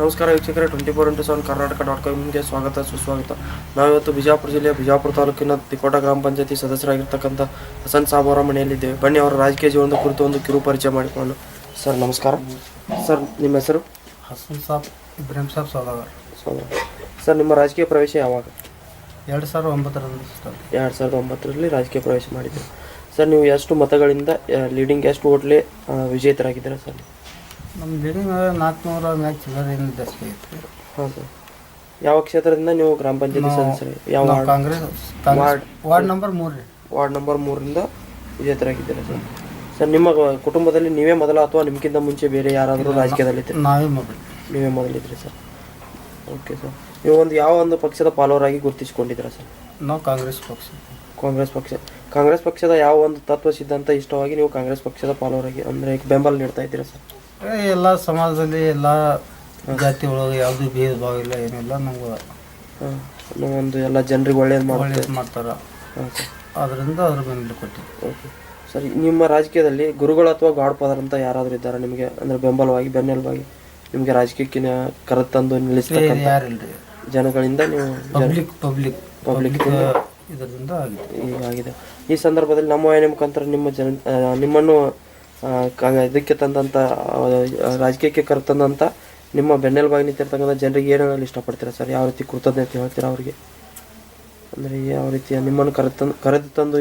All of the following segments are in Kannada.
ನಮಸ್ಕಾರ ವೀಕ್ಷಕರೇ, 24x7 ಕರ್ನಾಟಕ.comಗೆ ಸ್ವಾಗತ ಸುಸ್ವಾಗತ. ನಾವಿವತ್ತು ಬಿಜಾಪುರ ಜಿಲ್ಲೆಯ ಬಿಜಾಪುರ ತಾಲೂಕಿನ ತಿಕೋಟ ಗ್ರಾಮ ಪಂಚಾಯತಿ ಸದಸ್ಯರಾಗಿರ್ತಕ್ಕಂಥ ಹಸನ್ ಸಾಬ್ ಅವರ ಮನೆಯಲ್ಲಿದ್ದೇವೆ. ಬನ್ನಿ ಅವರ ರಾಜಕೀಯ ಜೀವನದ ಕುರಿತು ಒಂದು ಕಿರು ಪರಿಚಯ ಮಾಡಿಕೊಂಡು. ಸರ್ ನಮಸ್ಕಾರ. ಸರ್ ನಿಮ್ಮ ಹೆಸರು? ಹಸನ್ ಸಾಬ್ ಇಬ್ರಾಹಿಂ ಸಾಬ್ ಸೌದಾಗರ್. ಸರ್ ನಿಮ್ಮ ರಾಜಕೀಯ ಪ್ರವೇಶ ಯಾವಾಗ? 2009ರಲ್ಲಿ ರಾಜಕೀಯ ಪ್ರವೇಶ ಮಾಡಿದ್ದೀರಿ. ಸರ್ ನೀವು ಎಷ್ಟು ಮತಗಳಿಂದ ಲೀಡಿಂಗ್ ಎಷ್ಟು ಓಟ್ಲೆ ವಿಜೇತರಾಗಿದ್ದೀರಾ ಸರ್? ನಮ್ಮ ಲೀಡಿಂಗ್ 400 ಮ್ಯಾಚ್ ಚಿಲ್ಲರೆಯಿಂದ ಜಾಸ್ತಿ ಐತಿ. ಹಾಂ ಸರ್. ಯಾವ ಕ್ಷೇತ್ರದಿಂದ ನೀವು ಗ್ರಾಮ ಪಂಚಾಯತಿ ಸದಸ್ಯರು? ಯಾವ ಕಾಂಗ್ರೆಸ್ ವಾರ್ಡ್ ನಂಬರ್ 3 ರೀ. ವಾರ್ಡ್ ನಂಬರ್ 3ರಿಂದ ವಿಜೇತರಾಗಿದ್ದೀರಾ ಸರ್? ಸರ್ ನಿಮ್ಮ ಕುಟುಂಬದಲ್ಲಿ ನೀವೇ ಮೊದಲ ಅಥವಾ ನಿಮ್ಗಿಂತ ಮುಂಚೆ ಬೇರೆ ಯಾರಾದರೂ ರಾಜಕೀಯದಲ್ಲಿದ್ದೀರಿ? ನೀವೇ ಮೊದಲಿದ್ರಿ ಸರ್. Okay sir. ನೀವು ಯಾವ ಒಂದು ಪಕ್ಷದ ಫಾಲೋವರ್ ಆಗಿ ಗುರುತಿಸಿಕೊಂಡಿದ್ದೀರಾ ಸರ್? ನಾವು ಕಾಂಗ್ರೆಸ್ ಪಕ್ಷ. ಕಾಂಗ್ರೆಸ್ ಪಕ್ಷದ ಯಾವ ಒಂದು ತತ್ವ ಸಿದ್ಧಾಂತ ಇಷ್ಟವಾಗಿ ನೀವು ಕಾಂಗ್ರೆಸ್ ಪಕ್ಷದ ಫಾಲೋವರ್ ಆಗಿ ಅಂದರೆ ಬೆಂಬಲ ನೀಡ್ತಾ ಇದ್ದೀರಾ ಸರ್? ಎಲ್ಲ ಸಮಾಜದಲ್ಲಿ ಎಲ್ಲ ಜಾತಿ ಒಳಗೆ ಯಾವುದೇ ಭೇದ ಭಾವ ಇಲ್ಲ, ಏನಿಲ್ಲ. ನಮ್ಗೆ ಒಂದು ಎಲ್ಲ ಜನರಿಗೆ ಒಳ್ಳೇದು ಮಾಡ್ತಾರೆ. ಅದರಿಂದ ಅದ್ರ ಬೆಂಬಲ ಕೊಟ್ಟಿದ್ವಿ. Okay sir. ನಿಮ್ಮ ರಾಜಕೀಯದಲ್ಲಿ ಗುರುಗಳು ಅಥವಾ ಗಾಡ್ ಫಾದರ್ ಅಂತ ಯಾರಾದರೂ ಇದ್ದಾರೆ ನಿಮಗೆ, ಅಂದರೆ ಬೆಂಬಲವಾಗಿ ಬೆನ್ನೆಲುಬಾಗಿ ನಿಮಗೆ ರಾಜಕೀಯಕ್ಕೆ ಕರೆತಂದು ನಿಲ್ಲಿಸ್ತಕ್ಕಂಥ ಯಾರಿಲ್ರಿ? ಜನಗಳಿಂದ ನೀವು ಪಬ್ಲಿಕ್ ಇದರಿಂದ ಆಗಿದೆ. ಈ ಸಂದರ್ಭದಲ್ಲಿ ನಮ್ಮ ವಾಹಿನಿ ಮುಖಾಂತರ ನಿಮ್ಮನ್ನು ಇದಕ್ಕೆ ತಂದಂಥ ರಾಜಕೀಯಕ್ಕೆ ಕರೆತಂದಂಥ ನಿಮ್ಮ ಬೆನ್ನೆಲುಬಾಗಿ ನಿಂತಿರ್ತಕ್ಕಂಥ ಜನರಿಗೆ ಏನು ಹೇಳಲು ಇಷ್ಟಪಡ್ತೀರಾ ಸರ್? ಯಾವ ರೀತಿ ಕೃತಜ್ಞತೆ ಹೇಳ್ತೀರಾ ಅವರಿಗೆ? ಅಂದರೆ ಯಾವ ರೀತಿಯ ನಿಮ್ಮನ್ನು ಕರೆದು ತಂದು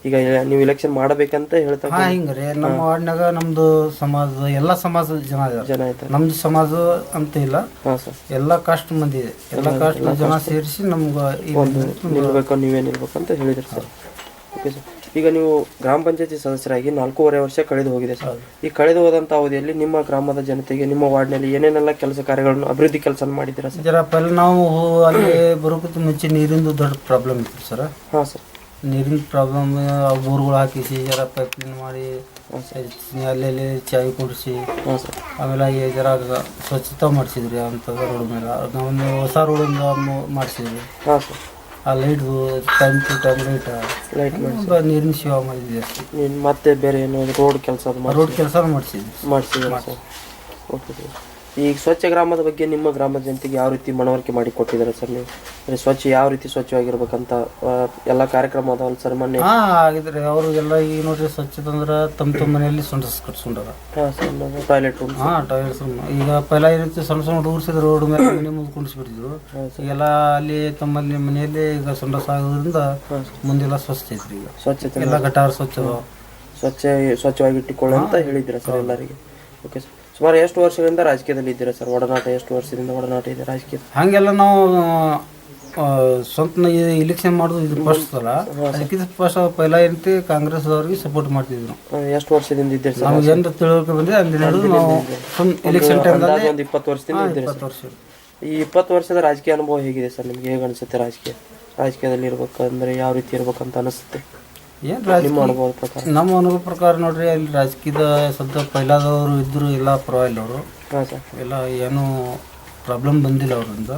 ಈಗ ನೀವು ಇಲೆಕ್ಷನ್ ಮಾಡಬೇಕಂತ ಹೇಳ್ತಾ ಹಿಂಗ್ರಿ. ನಮ್ಮ ವಾರ್ಡ್ನಾಗ ನಮ್ದು ಸಮಾಜ ಎಲ್ಲ ಸಮಾಜದ ಜನ ಇದ್ದಾರೆ. ನಮ್ದು ಸಮಾಜ ಅಂತ ಇಲ್ಲ. ಹಾಂ ಸರ್. ಎಲ್ಲ ಕಾಸ್ಟ್ ಮಂದಿ ಇದೆ. ಎಲ್ಲ ಕಾಸ್ಟ್ ಜನ ಸೇರಿಸಿ ನಮ್ಗೆ ನೀವೇ ನಿಲ್ಬೇಕಂತ ಹೇಳಿದ್ರಿ ಸರ್. Okay sir. ಈಗ ನೀವು ಗ್ರಾಮ ಪಂಚಾಯತಿ ಸದಸ್ಯರಾಗಿ 4.5 ವರ್ಷ ಕಳೆದು ಹೋಗಿದೆ ಸರ್. ಈ ಕಳೆದು ಹೋದಂಥ ಅವಧಿಯಲ್ಲಿ ನಿಮ್ಮ ಗ್ರಾಮದ ಜನತೆಗೆ ನಿಮ್ಮ ವಾರ್ಡ್ನಲ್ಲಿ ಏನೇನೆಲ್ಲ ಕೆಲಸ ಕಾರ್ಯಗಳನ್ನು ಅಭಿವೃದ್ಧಿ ಕೆಲಸ ಮಾಡಿದ್ದೀರಾ ಸರ್? ಪಹಲೆ ನಾವು ಅಲ್ಲಿ ಬರೋಕ್ಕಿಂತ ಮುಂಚೆ ನೀರಿಂದು ದೊಡ್ಡ ಪ್ರಾಬ್ಲಮ್ ಇತ್ತು ಸರ್. ಹಾಂ ಸರ್. ನೀರಿನ ಪ್ರಾಬ್ಲಮ್, ಬೋರ್ಗಳು ಹಾಕಿಸಿ ಜರ ಪೈಪ್ ಕ್ಲೀನ್ ಮಾಡಿ ಅಲ್ಲೆಲ್ಲಿ ಚಾವಿ ಕೊಡಿಸಿ, ಆಮೇಲೆ ಜರ ಸ್ವಚ್ಛತೆ ಮಾಡಿಸಿದ್ರಿ ಅಂಥದ್ದು ರೋಡ್ ಮೇಲೆ. ಒಂದು ಹೊಸ ರೋಡಿಂದ ಮಾಡಿಸಿದ್ರಿ. ಹಾಂ ಸರ್. ಆ ಲೈಟ್ದು ಟೈಮ್ ಟು ಟೈಮ್ ಲೈಟ್ ನೀರಿನ ಸೇವೆ ಮಾಡಿದ್ವಿ ಅಷ್ಟೇ. ಮತ್ತೆ ಬೇರೆ ಏನು ರೋಡ್ ಕೆಲಸ ಮಾಡಿಸಿದ್ವಿ ಸರ್. Okay sir. ಈಗ ಸ್ವಚ್ಛ ಗ್ರಾಮದ ಬಗ್ಗೆ ನಿಮ್ಮ ಗ್ರಾಮದ ಜನತೆಗೆ ಯಾವ ರೀತಿ ಮನವರಿಕೆ ಮಾಡಿ ಕೊಟ್ಟಿದ್ದಾರೆ ಸರ್ ನೀವು? ಸ್ವಚ್ಛ ಯಾವ ರೀತಿ ಸ್ವಚ್ಛವಾಗಿರ್ಬೇಕಂತ ಎಲ್ಲ ಕಾರ್ಯಕ್ರಮ ಅದಾವಲ್ಲ ಸರ್ ಮೊನ್ನೆ? ಆಗಿದ್ರಿ. ಅವ್ರಿಗೆಲ್ಲ ಈಗ ನೋಡ್ರಿ ಸ್ವಚ್ಛತೆ ಅಂದ್ರೆ ತಮ್ಮ ಮನೆಯಲ್ಲಿ ಕಟ್ಸ್ಕೊಂಡಾರ. Toilet room. Toilets room. ಈಗ ಪೈಲ ಈ ರೀತಿ ಸಣ್ಣ ಹುಡುಗರ್ಸಿದ್ರು ರೋಡ್ ಮೇಲೆ ಮನೆ ಮುಂದೆ ಕುಂಡಿಸ್ಬಿಟ್ಟಿದ್ರು. ಈಗೆಲ್ಲ ಅಲ್ಲಿ ತಮ್ಮಲ್ಲಿ ಮನೆಯಲ್ಲಿ ಈಗ ಸಂಡಸ ಆಗೋದ್ರಿಂದ ಮುಂದೆಲ್ಲ ಸ್ವಚ್ಛ ಐತ್ರಿ. ಈಗ ಸ್ವಚ್ಛತೆ ಎಲ್ಲ ಗಟಾರ ಸ್ವಚ್ಛವಾಗಿ ಇಟ್ಟುಕೊಳ್ಳಿ ಅಂತ ಹೇಳಿದ್ದೀರಾ ಸರ್ ಎಲ್ಲರಿಗೆ? Okay sir. ಸುಮಾರು ಎಷ್ಟು ವರ್ಷಗಳಿಂದ ರಾಜಕೀಯದಲ್ಲಿ ಇದ್ದೀರಾ ಸರ್? ಎಷ್ಟು ವರ್ಷದಿಂದ ಒಡನಾಟ ಇದೆ ರಾಜಕೀಯ? ಹಾಗೆಲ್ಲ ನಾವು ಸ್ವಂತ ಇಲೆಕ್ಷನ್ ಮಾಡೋದು ಇದು ಫಸ್ಟ್ ಅಲ್ಲ. ಅದಕ್ಕಿಂತ ಫಸ್ಟ್ ಪೈಲ ಏನಂತೆ ಕಾಂಗ್ರೆಸ್ ಅವ್ರಿಗೆ ಸಪೋರ್ಟ್ ಮಾಡ್ತಿದ್ವಿ. ಎಷ್ಟು ವರ್ಷದಿಂದ ಇದ್ದೀರಿ ಸರ್? ನಮ್ಗೆ ಏನು ತಿಳುವಳಿಕೆ ಬಂದಿದೆ ಅಲ್ಲಿ ನಾವು ಇಲೆಕ್ಷನ್ ಟೈಮ್ದಲ್ಲಿ ಒಂದು 20 ವರ್ಷದಿಂದ ಇದ್ದೀರಿ ಸರ್. ಈ 20 ವರ್ಷದ ರಾಜಕೀಯ ಅನುಭವ ಹೇಗಿದೆ ಸರ್ ನಿಮ್ಗೆ? ಹೇಗೆ ಅನಿಸುತ್ತೆ ರಾಜಕೀಯದಲ್ಲಿ ಇರ್ಬೇಕಂದ್ರೆ ಯಾವ ರೀತಿ ಇರ್ಬೇಕಂತ ಅನಿಸುತ್ತೆ ನಿಮ್ಮ ಅನುಭವದ ಪ್ರಕಾರ? ನಮ್ಮ ಅನುಭವ ಪ್ರಕಾರ ನೋಡ್ರಿ, ಅಲ್ಲಿ ರಾಜಕೀಯದ ಸದ್ಯ ಪೈಲಾದವರು ಇದ್ದರು, ಎಲ್ಲ ಪರವಾಗಿಲ್ಲ ಅವರು. ಹಾಂ ಸರ್. ಎಲ್ಲ ಏನೂ ಪ್ರಾಬ್ಲಮ್ ಬಂದಿಲ್ಲ ಅವರಿಂದ.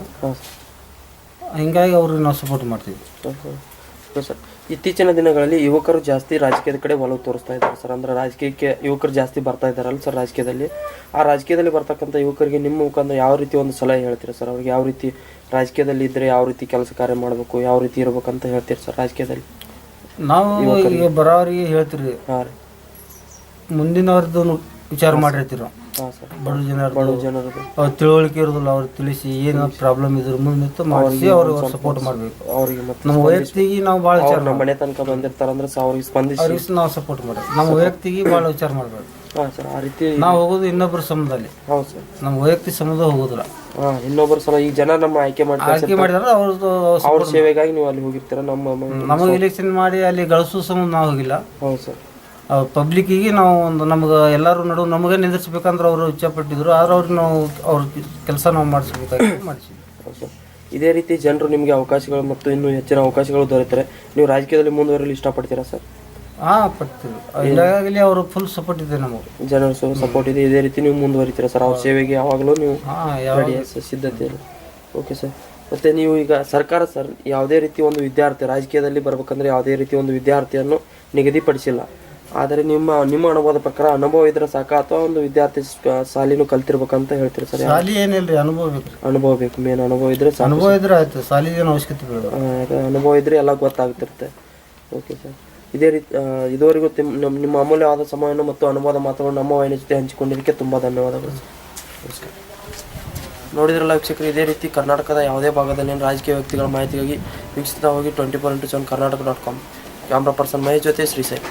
ಹಿಂಗಾಗಿ ಅವ್ರಿಗೆ ನಾವು ಸಪೋರ್ಟ್ ಮಾಡ್ತೀವಿ ಸರ್. ಇತ್ತೀಚಿನ ದಿನಗಳಲ್ಲಿ ಯುವಕರು ಜಾಸ್ತಿ ರಾಜಕೀಯದ ಕಡೆ ಒಲವು ತೋರಿಸ್ತಾ ಇದ್ದಾರೆ ಸರ್. ಅಂದರೆ ರಾಜಕೀಯಕ್ಕೆ ಯುವಕರು ಜಾಸ್ತಿ ಬರ್ತಾ ಇದ್ದಾರಲ್ಲ ಸರ್ ರಾಜಕೀಯದಲ್ಲಿ. ಆ ರಾಜಕೀಯದಲ್ಲಿ ಬರ್ತಕ್ಕಂಥ ಯುವಕರಿಗೆ ನಿಮ್ಮ ಮುಖಾಂತರ ಯಾವ ರೀತಿ ಒಂದು ಸಲಹೆ ಹೇಳ್ತೀರಾ ಸರ್? ಅವ್ರಿಗೆ ಯಾವ ರೀತಿ ರಾಜಕೀಯದಲ್ಲಿ ಇದ್ದರೆ ಯಾವ ರೀತಿ ಕೆಲಸ ಕಾರ್ಯ ಮಾಡಬೇಕು, ಯಾವ ರೀತಿ ಇರ್ಬೇಕಂತ ಹೇಳ್ತೀರಿ ಸರ್ ರಾಜಕೀಯದಲ್ಲಿ? ನಾವು ಈಗ ಬರೋರಿಗೆ ಹೇಳ್ತೀರಿ, ಮುಂದಿನವ್ರದ್ದು ವಿಚಾರ ಮಾಡಿರ್ತೀವಿ ನಾವು. ಬಡ ಜನರು ಅವ್ರ ತಿಳುವಳಿಕೆ ಇರೋದಿಲ್ಲ, ಅವ್ರು ತಿಳಿಸಿ ಏನು ಪ್ರಾಬ್ಲಮ್ ಇದ್ರು ಮುಂದೆ ಮಾಡಿಸಿ ಅವ್ರಿಗೆ ಸಪೋರ್ಟ್ ಮಾಡಬೇಕು. ಅವ್ರಿಗೆ ನಮ್ಮ ವೈಯಕ್ತಿಗೆ ನಾವು ಭಾಳ ವಿಚಾರ ಮನೆ ತನಕ ಬಂದಿರ್ತಾರಂದ್ರೆ ಅವ್ರಿಗೆ ಸ್ಪಂದಿಸಿ ನಾವು ಸಪೋರ್ಟ್ ಮಾಡಿ ನಮ್ಮ ವೈಯಕ್ತಿಗೆ ಭಾಳ ವಿಚಾರ ಮಾಡಬೇಕು. ಆ ರೀತಿ ನಾವು ಹೋಗೋದು ಇನ್ನೊಬ್ಬರ ಸಮುದಾಯದಲ್ಲಿ. ಹೌದು ಸರ್. ನಮ್ಮ ವೈಯಕ್ತಿಕ ಸಮುದಾಯ ಹೋಗೋದಿಲ್ಲ. ಇನ್ನೊಬ್ಬರ ಸಲ ಈ ಜನ ನಮ್ಮ ಆಯ್ಕೆ ಮಾಡಿದ್ರೆ ಅವ್ರ ಸೇವೆಗಾಗಿ ನೀವು ಅಲ್ಲಿ ಹೋಗಿರ್ತೀರ. ನಮಗೆ ಇಲೆಕ್ಷನ್ ಮಾಡಿ ಅಲ್ಲಿ ಗಳಿಸೋ ಸಂಬಂಧ ನಾವು ಹೋಗಿಲ್ಲ. ಹೌದು ಸರ್. ಪಬ್ಲಿಕ್ಕಿಗೆ ನಾವು ಒಂದು ನಮ್ಗೆ ಎಲ್ಲರೂ ನಡುವೆ ನಮಗೆ ನಿಂದಿರ್ಸ್ಬೇಕಂದ್ರೆ ಅವರು ಇಚ್ಛೆಪಟ್ಟಿದ್ರು. ಆದ್ರೆ ಅವ್ರಿಗೆ ನಾವು ಅವ್ರ ಕೆಲಸ ನಾವು ಮಾಡಿಸ್ಬೇಕಾಗಿ ಮಾಡಿಸಿದ್ವಿ. ಹೌದು ಸರ್. ಇದೇ ರೀತಿ ಜನರು ನಿಮಗೆ ಅವಕಾಶಗಳು ಮತ್ತು ಇನ್ನೂ ಹೆಚ್ಚಿನ ಅವಕಾಶಗಳು ದೊರೆತರೆ ನೀವು ರಾಜಕೀಯದಲ್ಲಿ ಮುಂದುವರಿಯಲು ಇಷ್ಟಪಡ್ತೀರಾ ಸರ್? ಪಡ್ತೀವಿ. ಹೀಗಾಗಿ ಅವರು ಫುಲ್ ಸಪೋರ್ಟ್ ಇದೆ, ನಮಗೆ ಜನರ ಸಪೋರ್ಟ್ ಇದೆ. ಇದೇ ರೀತಿ ನೀವು ಮುಂದುವರಿತೀರಾ ಸರ್? ಅವ್ರ ಸೇವೆಗೆ ಯಾವಾಗಲೂ ನೀವು ಸಿದ್ಧತೆ ಇದೆ. Okay sir. ಮತ್ತು ನೀವು ಈಗ ಸರ್ಕಾರ ಸರ್ ಯಾವುದೇ ರೀತಿ ಒಂದು ವಿದ್ಯಾರ್ಥಿ ರಾಜಕೀಯದಲ್ಲಿ ಬರ್ಬೇಕಂದ್ರೆ ಯಾವುದೇ ರೀತಿ ಒಂದು ವಿದ್ಯಾರ್ಥಿಯನ್ನು ನಿಗದಿಪಡಿಸಿಲ್ಲ. ಆದರೆ ನಿಮ್ಮ ಅನುಭವದ ಪ್ರಕಾರ ಅನುಭವ ಇದ್ರೆ ಸಾಕ ಅಥವಾ ಒಂದು ವಿದ್ಯಾರ್ಥಿ ಸಾಲಿನೂ ಕಲ್ತಿರ್ಬೇಕಂತ ಹೇಳ್ತೀರಿ ಸರ್? ಸಾಲಿ ಏನಿಲ್ರಿ, ಅನುಭವ ಬೇಕು. ಅನುಭವ ಬೇಕು, ಮೇನ್ ಅನುಭವ ಇದ್ರೆ ಸಾಕು. ಅನುಭವ ಇದ್ರೆ ಆಯ್ತು, ಸಾಲಿ ಏನು ಅವಶ್ಯಕತೆ ಬೇಡ. ಅನುಭವ ಇದ್ರೆ ಎಲ್ಲ ಗೊತ್ತಾಗ್ತಿರುತ್ತೆ. ಓಕೆ ಸರ್, ಇದೇ ರೀತಿ ಇದುವರೆಗೂ ನಿಮ್ಮ ಅಮೂಲ್ಯವಾದ ಸಮಯವನ್ನು ಮತ್ತು ಅನುಭವದ ಮಾತುಗಳನ್ನು ನಮ್ಮ ವಾಹಿನಿ ಜೊತೆ ಹಂಚಿಕೊಂಡಿದ್ದಕ್ಕೆ ತುಂಬ ಧನ್ಯವಾದಗಳು ಸರ್. ನಮಸ್ಕಾರ. ನೋಡಿದ್ರಲ್ಲ ವೀಕ್ಷಕರು, ಇದೇ ರೀತಿ ಕರ್ನಾಟಕದ ಯಾವುದೇ ಭಾಗದಲ್ಲಿ ರಾಜಕೀಯ ವ್ಯಕ್ತಿಗಳ ಮಾಹಿತಿಗಾಗಿ ವೀಕ್ಷಿತ ಹೋಗಿ 24x7 ಕರ್ನಾಟಕ.com. ಕ್ಯಾಮ್ರಾ ಪರ್ಸನ್ ಮಹೇಶ್ ಜೊತೆ ಶ್ರೀ ಸಾಯಿ.